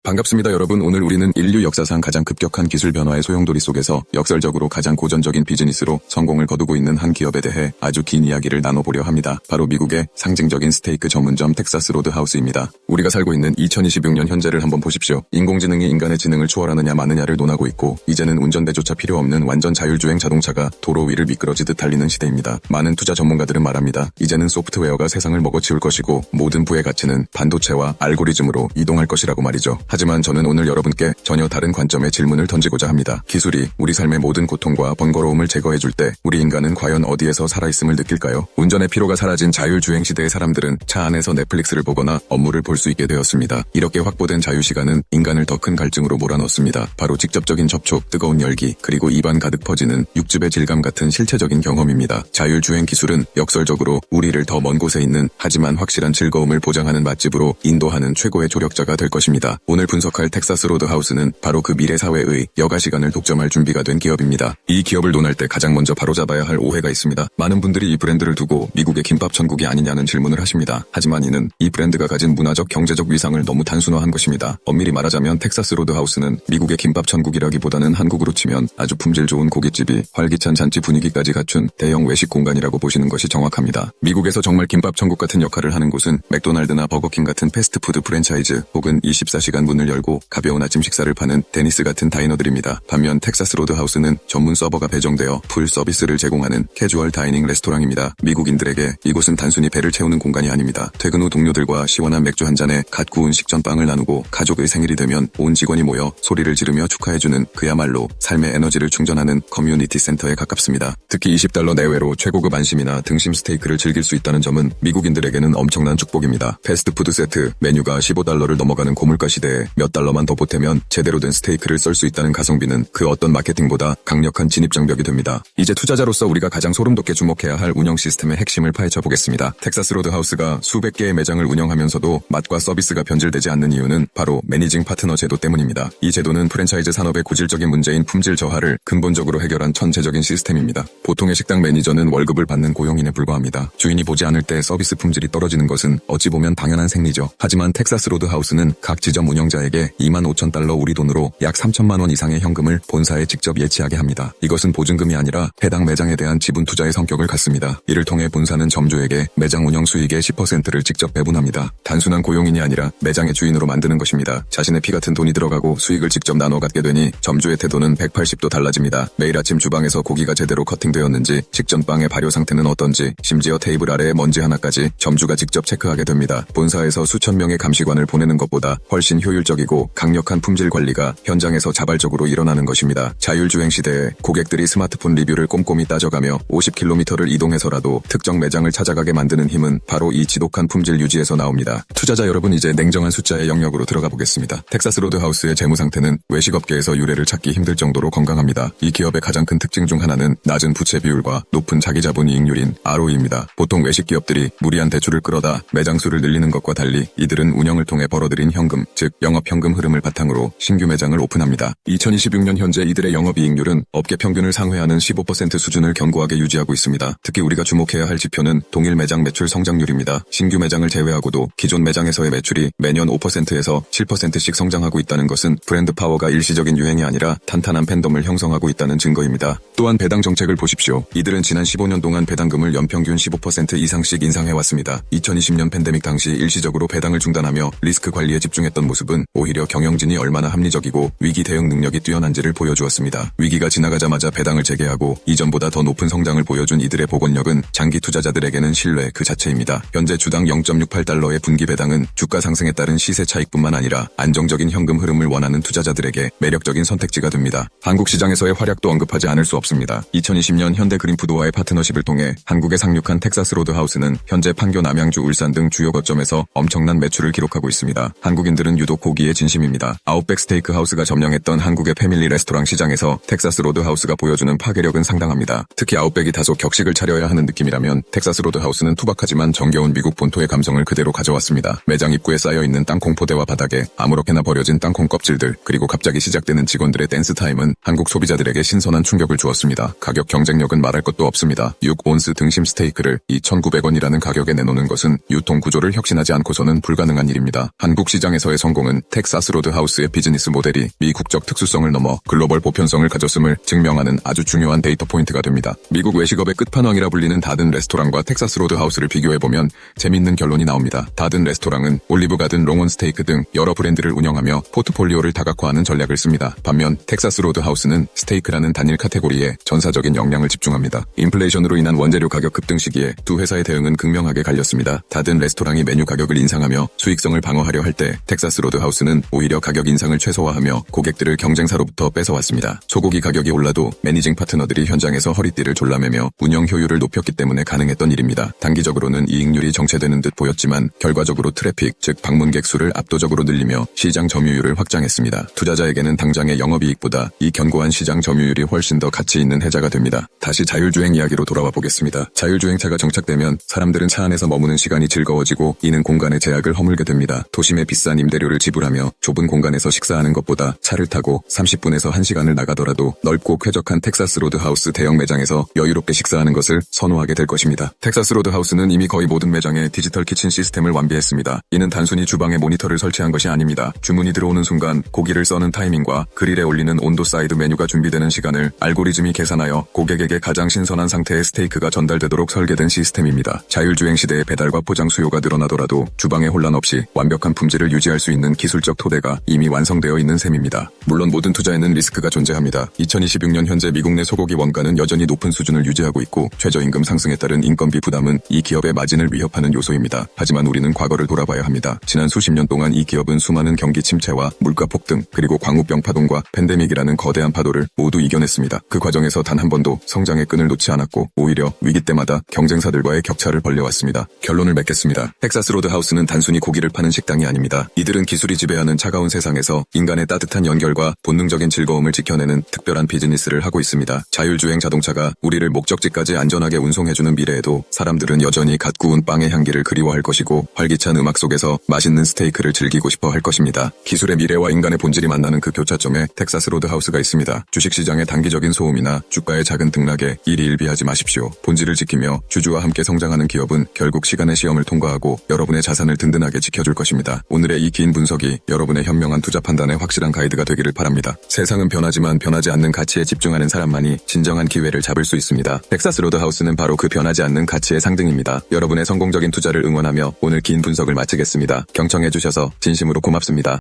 반갑습니다 여러분. 오늘 우리는 인류 역사상 가장 급격한 기술 변화의 소용돌이 속에서 역설적으로 가장 고전적인 비즈니스로 성공을 거두고 있는 한 기업에 대해 아주 긴 이야기를 나눠보려 합니다. 바로 미국의 상징적인 스테이크 전문점 텍사스 로드하우스입니다. 우리가 살고 있는 2026년 현재를 한번 보십시오. 인공지능이 인간의 지능을 초월하느냐 마느냐를 논하고 있고, 이제는 운전대조차 필요 없는 완전 자율주행 자동차가 도로 위를 미끄러지듯 달리는 시대입니다. 많은 투자 전문가들은 말합니다. 이제는 소프트웨어가 세상을 먹어치울 것이고 모든 부의 가치는 반도체와 알고리즘으로 이동할 것이라고 말이죠. 하지만 저는 오늘 여러분께 전혀 다른 관점의 질문을 던지고자 합니다. 기술이 우리 삶의 모든 고통과 번거로움을 제거해줄 때 우리 인간은 과연 어디에서 살아있음을 느낄까요? 운전의 피로가 사라진 자율주행 시대의 사람들은 차 안에서 넷플릭스를 보거나 업무를 볼 수 있게 되었습니다. 이렇게 확보된 자유시간은 인간을 더 큰 갈증으로 몰아넣습니다. 바로 직접적인 접촉, 뜨거운 열기, 그리고 입안 가득 퍼지는 육즙의 질감 같은 실체적인 경험입니다. 자율주행 기술은 역설적으로 우리를 더 먼 곳에 있는 하지만 확실한 즐거움을 보장하는 맛집으로 인도하는 최고의 조력자가 될 것입니다. 오늘 분석할 텍사스 로드하우스는 바로 그 미래 사회의 여가 시간을 독점할 준비가 된 기업입니다. 이 기업을 논할 때 가장 먼저 바로잡아야 할 오해가 있습니다. 많은 분들이 이 브랜드를 두고 미국의 김밥 천국이 아니냐는 질문을 하십니다. 하지만 이는 이 브랜드가 가진 문화적 경제적 위상을 너무 단순화한 것입니다. 엄밀히 말하자면 텍사스 로드하우스는 미국의 김밥 천국이라기보다는 한국으로 치면 아주 품질 좋은 고깃집이 활기찬 잔치 분위기까지 갖춘 대형 외식 공간이라고 보시는 것이 정확합니다. 미국에서 정말 김밥 천국 같은 역할을 하는 곳은 맥도날드나 버거킹 같은 패스트푸드 프랜차이즈 혹은 24시간 문을 열고 가벼운 아침 식사를 파는 데니스 같은 다이너들입니다. 반면 텍사스 로드하우스는 전문 서버가 배정되어 풀 서비스를 제공하는 캐주얼 다이닝 레스토랑입니다. 미국인들에게 이곳은 단순히 배를 채우는 공간이 아닙니다. 퇴근 후 동료들과 시원한 맥주 한 잔에 갓 구운 식전빵을 나누고 가족의 생일이 되면 온 직원이 모여 소리를 지르며 축하해주는 그야말로 삶의 에너지를 충전하는 커뮤니티 센터에 가깝습니다. 특히 $20 내외로 최고급 안심이나 등심 스테이크를 즐길 수 있다는 점은 미국인들에게는 엄청난 축복입니다. 패스트푸드 세트, 메뉴가 $15를 넘어가는 고물가 시대에 몇 달러만 더 보태면 제대로 된 스테이크를 썰 수 있다는 가성비는 그 어떤 마케팅보다 강력한 진입장벽이 됩니다. 이제 투자자로서 우리가 가장 소름돋게 주목해야 할 운영 시스템의 핵심을 파헤쳐 보겠습니다. 텍사스 로드하우스가 수백 개의 매장을 운영하면서도 맛과 서비스가 변질되지 않는 이유는 바로 매니징 파트너 제도 때문입니다. 이 제도는 프랜차이즈 산업의 고질적인 문제인 품질 저하를 근본적으로 해결한 천재적인 시스템입니다. 보통의 식당 매니저는 월급을 받는 고용인에 불과합니다. 주인이 보지 않을 때 서비스 품질이 떨어지는 것은 어찌 보면 당연한 생리죠. 하지만 텍사스 로드하우스는 각 지점 운영자에게 $25,000 우리 돈으로 약 3천만 원 이상의 현금을 본사에 직접 예치하게 합니다. 이것은 보증금이 아니라 해당 매장에 대한 지분 투자의 성격을 갖습니다. 이를 통해 본사는 점주에게 매장 운영 수익의 10%를 직접 배분합니다. 단순한 고용인이 아니라 매장의 주인으로 만드는 것입니다. 자신의 피 같은 돈이 들어가고 수익을 직접 나눠 갖게 되니 점주의 태도는 180도 달라집니다. 매일 아침 주방에서 고기가 제대로 커팅되었는지, 식전빵의 발효 상태는 어떤지, 심지어 테이블 아래의 먼지 하나까지 점주가 직접 체크하게 됩니다. 본사에서 수천 명의 감시관을 보내는 것보다 훨씬 효율적이고 강력한 품질 관리가 현장에서 자발적으로 일어나는 것입니다. 자율주행 시대에 고객들이 스마트폰 리뷰를 꼼꼼히 따져가며 50km를 이동해서라도 특정 매장을 찾아가게 만드는 힘은 바로 이 지독한 품질 유지에서 나옵니다. 투자자 여러분, 이제 냉정한 숫자의 영역으로 들어가 보겠습니다. 텍사스 로드하우스의 재무 상태는 외식업계에서 유례를 찾기 힘들 정도로 건강합니다. 이 기업의 가장 큰 특징 중 하나는 낮은 부채 비율과 높은 자기자본 이익률인 ROE입니다. 보통 외식 기업들이 무리한 대출을 끌어다 매장 수를 늘리는 것과 달리 이들은 운영을 통해 벌어들인 현금, 즉 영업현금 흐름을 바탕으로 신규 매장을 오픈합니다. 2026년 현재 이들의 영업이익률은 업계 평균을 상회하는 15% 수준을 견고하게 유지하고 있습니다. 특히 우리가 주목해야 할 지표는 동일 매장 매출 성장률입니다. 신규 매장을 제외하고도 기존 매장에서의 매출이 매년 5%에서 7%씩 성장하고 있다는 것은 브랜드 파워가 일시적인 유행이 아니라 탄탄한 팬덤을 형성하고 있다는 증거입니다. 또한 배당 정책을 보십시오. 이들은 지난 15년 동안 배당금을 연평균 15% 이상씩 인상해왔습니다. 2020년 팬데믹 당시 일시적으로 배당을 중단하며 리스크 관리에 집중했던 모습은 오히려 경영진이 얼마나 합리적이고 위기 대응 능력이 뛰어난지를 보여주었습니다. 위기가 지나가자마자 배당을 재개하고 이전보다 더 높은 성장을 보여준 이들의 복원력은 장기 투자자들에게는 신뢰 그 자체입니다. 현재 주당 $0.68의 분기 배당은 주가 상승에 따른 시세 차익뿐만 아니라 안정적인 현금 흐름을 원하는 투자자들에게 매력적인 선택지가 됩니다. 한국 시장에서의 활약도 언급하지 않을 수 없습니다. 2020년 현대 그린푸드와의 파트너십을 통해 한국에 상륙한 텍사스 로드하우스는 현재 판교, 남양주, 울산 등 주요 거점에서 엄청난 매출을 기록하고 있습니다. 한국인들은 유독 고기에 진심입니다. 아웃백 스테이크 하우스가 점령했던 한국의 패밀리 레스토랑 시장에서 텍사스 로드하우스가 보여주는 파괴력은 상당합니다. 특히 아웃백이 다소 격식을 차려야 하는 느낌이라면 텍사스 로드하우스는 투박하지만 정겨운 미국 본토의 감성을 그대로 가져왔습니다. 매장 입구에 쌓여있는 땅콩 포대와 바닥에 아무렇게나 버려진 땅콩 껍질들, 그리고 갑자기 시작되는 직원들의 댄스 타임은 한국 소비자들에게 신선한 충격을 주었습니다. 가격 경쟁력은 말할 것도 없습니다. 6온스 등심 스테이크를 2,900원이라는 가격에 내놓는 것은 유통 구조를 혁신하지 않고서는 불가능한 일입니다. 한국 시장에서의 성공은 보여주는 텍사스 로드하우스의 비즈니스 모델이 미국적 특수성을 넘어 글로벌 보편성을 가졌음을 증명하는 아주 중요한 데이터 포인트가 됩니다. 미국 외식업의 끝판왕이라 불리는 다든 레스토랑과 텍사스 로드하우스를 비교해보면 재밌는 결론이 나옵니다. 다든 레스토랑은 올리브 가든 롱온 스테이크 등 여러 브랜드를 운영하며 포트폴리오를 다각화하는 전략을 씁니다. 반면 텍사스 로드하우스는 스테이크라는 단일 카테고리에 전사적인 역량을 집중합니다. 인플레이션으로 인한 원재료 가격 급등 시기에 두 회사의 대응은 극명하게 갈렸습니다. 다든 레스토랑이 메뉴 가격을 인상하며 수익성을 방어하려 할 때 텍사스 로드하우스는 오히려 가격 인상을 최소화하며 고객들을 경쟁사로부터 뺏어왔습니다. 소고기 가격이 올라도 매니징 파트너들이 현장에서 허리띠를 졸라매며 운영 효율을 높였기 때문에 가능했던 일입니다. 단기적으로는 이익률이 정체되는 듯 보였지만 결과적으로 트래픽, 즉 방문객 수를 압도적으로 늘리며 시장 점유율을 확장했습니다. 투자자에게는 당장의 영업이익보다 이 견고한 시장 점유율이 훨씬 더 가치 있는 해자가 됩니다. 다시 자율주행 이야기로 돌아와 보겠습니다. 자율주행차가 정착되면 사람들은 차 안에서 머무는 시간이 즐거워지고 이는 공간의 제약을 허물게 됩니다. 도심의 비싼 임대료를 지불하며 좁은 공간에서 식사하는 것보다 차를 타고 30분에서 1시간을 나가더라도 넓고 쾌적한 텍사스 로드하우스 대형 매장에서 여유롭게 식사하는 것을 선호하게 될 것입니다. 텍사스 로드하우스는 이미 거의 모든 매장에 디지털 키친 시스템을 완비했습니다. 이는 단순히 주방에 모니터를 설치한 것이 아닙니다. 주문이 들어오는 순간 고기를 써는 타이밍과 그릴에 올리는 온도 사이드 메뉴가 준비되는 시간을 알고리즘이 계산하여 고객에게 가장 신선한 상태의 스테이크가 전달되도록 설계된 시스템입니다. 자율주행 시대에 배달과 포장 수요가 늘어나더라도 주방에 혼란 없이 완벽한 품질을 유지할 수 있는 기술적 토대가 이미 완성되어 있는 셈입니다. 물론 모든 투자에는 리스크가 존재합니다. 2026년 현재 미국 내 소고기 원가는 여전히 높은 수준을 유지하고 있고 최저임금 상승에 따른 인건비 부담은 이 기업의 마진을 위협하는 요소입니다. 하지만 우리는 과거를 돌아봐야 합니다. 지난 수십 년 동안 이 기업은 수많은 경기 침체와 물가 폭등 그리고 광우병 파동과 팬데믹이라는 거대한 파도를 모두 이겨냈습니다. 그 과정에서 단 한 번도 성장의 끈을 놓지 않았고 오히려 위기 때마다 경쟁사들과의 격차를 벌려왔습니다. 결론을 맺겠습니다. 텍사스 로드하우스는 단순히 고기를 파는 식당이 아닙니다. 이들은 기술이 지배하는 차가운 세상에서 인간의 따뜻한 연결과 본능적인 즐거움을 지켜내는 특별한 비즈니스를 하고 있습니다. 자율주행 자동차가 우리를 목적지까지 안전하게 운송해주는 미래에도 사람들은 여전히 갓 구운 빵의 향기를 그리워할 것이고 활기찬 음악 속에서 맛있는 스테이크를 즐기고 싶어 할 것입니다. 기술의 미래와 인간의 본질이 만나는 그 교차점에 텍사스 로드하우스가 있습니다. 주식시장의 단기적인 소음이나 주가의 작은 등락에 일희일비하지 마십시오. 본질을 지키며 주주와 함께 성장하는 기업은 결국 시간의 시험을 통과하고 여러분의 자산을 든든하게 지켜줄 것입니다. 오늘의 이 긴 분석이 여러분의 현명한 투자 판단에 확실한 가이드가 되기를 바랍니다. 세상은 변하지만 변하지 않는 가치에 집중하는 사람만이 진정한 기회를 잡을 수 있습니다. 텍사스 로드하우스는 바로 그 변하지 않는 가치의 상징입니다. 여러분의 성공적인 투자를 응원하며 오늘 긴 분석을 마치겠습니다. 경청해주셔서 진심으로 고맙습니다.